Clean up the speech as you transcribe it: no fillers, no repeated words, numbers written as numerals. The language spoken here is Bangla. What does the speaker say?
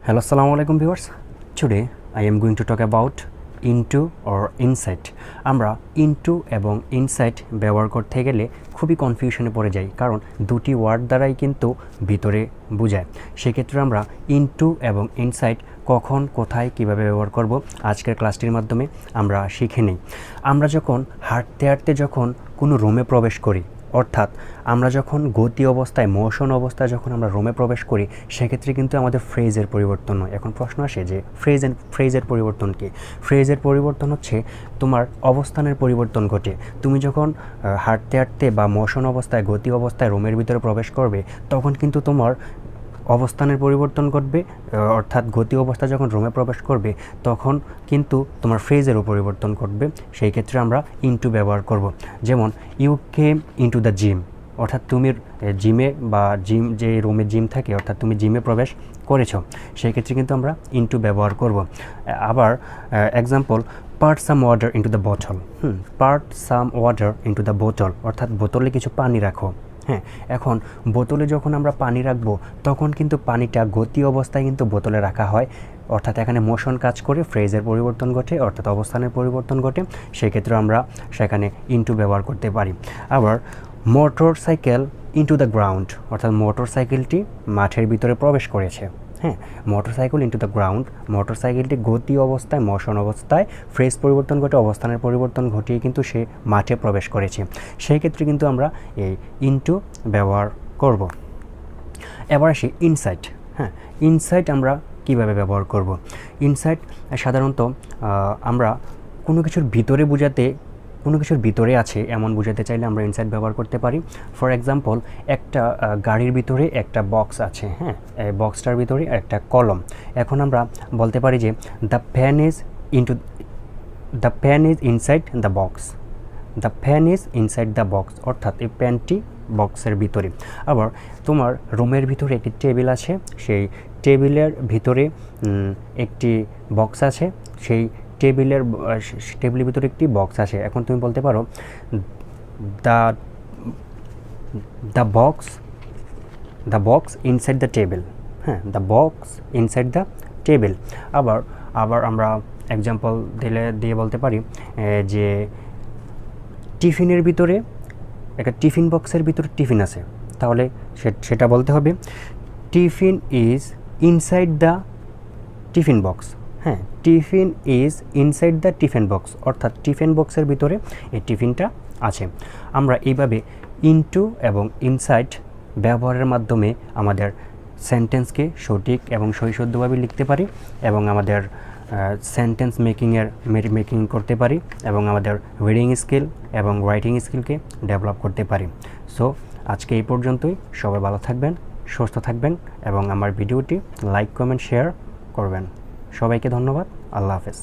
Hello, assalamu alaikum viewers. Today I am going to talk about into or inside. আমরা into এবং inside ব্যবহার করতে গেলে খুবই কনফিউশনে পড়ে যাই, কারণ দুটি ওয়ার্ড দ্বারাই কিন্তু ভিতরে বোঝায়। সেক্ষেত্রে আমরা into এবং inside কখন, কোথায়, কিভাবে ব্যবহার করব আজকের ক্লাসটির মাধ্যমে আমরা শিখে নিই। আমরা যখন হাঁটতে হাঁটতে যখন কোনো রুমে প্রবেশ করি, অর্থাৎ আমরা যখন গতি অবস্থায়, মোশন অবস্থায় যখন আমরা রুমে প্রবেশ করি, সেক্ষেত্রে কিন্তু আমাদের ফ্রেজের পরিবর্তন হয়। এখন প্রশ্ন আসে যে ফ্রেজের পরিবর্তন কী? ফ্রেজের পরিবর্তন হচ্ছে তোমার অবস্থানের পরিবর্তন ঘটে। তুমি যখন হাঁটতে হাঁটতে বা মোশন অবস্থায়, গতি অবস্থায় রুমের ভিতরে প্রবেশ করবে, তখন কিন্তু তোমার অবস্থানের পরিবর্তন ঘটবে, অর্থাৎ গতি অবস্থা যখন রুমে প্রবেশ করবে তখন কিন্তু তোমার ফ্রেজেরও পরিবর্তন ঘটবে। সেই ক্ষেত্রে আমরা ইনটু ব্যবহার করব। যেমন you came into the gym, অর্থাৎ তুমি জিমে বা যে রুমে জিম থাকে, অর্থাৎ তুমি জিমে প্রবেশ করেছো, সেই ক্ষেত্রে কিন্তু আমরা ইনটু ব্যবহার করব। আবার example, put some water into the বোতল। Put some water into the বোতল, অর্থাৎ বোতলে কিছু পানি রাখো। হ্যাঁ, এখন বোতলে যখন আমরা পানি রাখবো তখন কিন্তু পানিটা গতি অবস্থায় কিন্তু বোতলে রাখা হয়, অর্থাৎ এখানে মোশন কাজ করে ফ্রেজের পরিবর্তন ঘটে, অর্থাৎ অবস্থানের পরিবর্তন ঘটে। সেক্ষেত্রে আমরা সেখানে ইনটু ব্যবহার করতে পারি। আবার motor cycle into the ground, অর্থাৎ মোটর সাইকেলটি মাঠের ভিতরে প্রবেশ করেছে। হ্যাঁ, মোটরসাইকেল ইনটু দ্য গ্রাউন্ড, মোটরসাইকেলটি গতি অবস্থায়, মোশন অবস্থায় ফ্রেজ পরিবর্তন ঘটে, অবস্থানের পরিবর্তন ঘটিয়ে কিন্তু সে মাঠে প্রবেশ করেছে। সেই ক্ষেত্রে কিন্তু আমরা এই ইনটু ব্যবহার করব। এবার আসি ইনসাইড। হ্যাঁ, ইনসাইড আমরা কিভাবে ব্যবহার করব? ইনসাইড সাধারণত আমরা কোনো কিছুর ভিতরে বোঝাতে, কোনো কিছুর ভিতরে আছে এমন বোঝাতে চাইলে আমরা ইনসাইড ব্যবহার করতে পারি। ফর এক্সাম্পল, একটা গাড়ির ভিতরে একটা বক্স আছে। হ্যাঁ, এই বক্সটার ভিতরে একটা কলম। এখন আমরা বলতে পারি যে the fan is inside the box. The fan is inside the box, অর্থাৎ এই ফ্যানটি বক্সের ভিতরে। আবার তোমার রুমের ভিতরে একটি টেবিল আছে, সেই টেবিলের ভিতরে একটি বক্স আছে, সেই টেবিলের ভিতরে একটি বক্স আছে। এখন তুমি বলতে পারো the box inside the table. হ্যাঁ, the box inside the table. আবার আমরা এক্সাম্পল দিয়ে বলতে পারি যে টিফিনের ভিতরে, একটা টিফিন বক্সের ভিতরে টিফিন আছে, তাহলে সেটা বলতে হবে tiffin is inside the tiffin box. হ্যাঁ, tiffin is inside the tiffin box, অর্থাৎ টিফিন বক্সের ভিতরে এই টিফিনটা আছে। আমরা এইভাবে ইনটু এবং ইনসাইড ব্যবহারের মাধ্যমে আমাদের সেন্টেন্সকে সঠিক এবং সহিশুদ্ধভাবে লিখতে পারি, এবং আমাদের সেন্টেন্স মেকিং করতে পারি, এবং আমাদের রিডিং স্কিল এবং রাইটিং স্কিলকে ডেভেলপ করতে পারি। সো আজকে এই পর্যন্তই। সবাই ভালো থাকবেন, সুস্থ থাকবেন, এবং আমার ভিডিওটি লাইক, কমেন্ট, শেয়ার করবেন। সবাইকে ধন্যবাদ। আল্লাহ হাফেজ।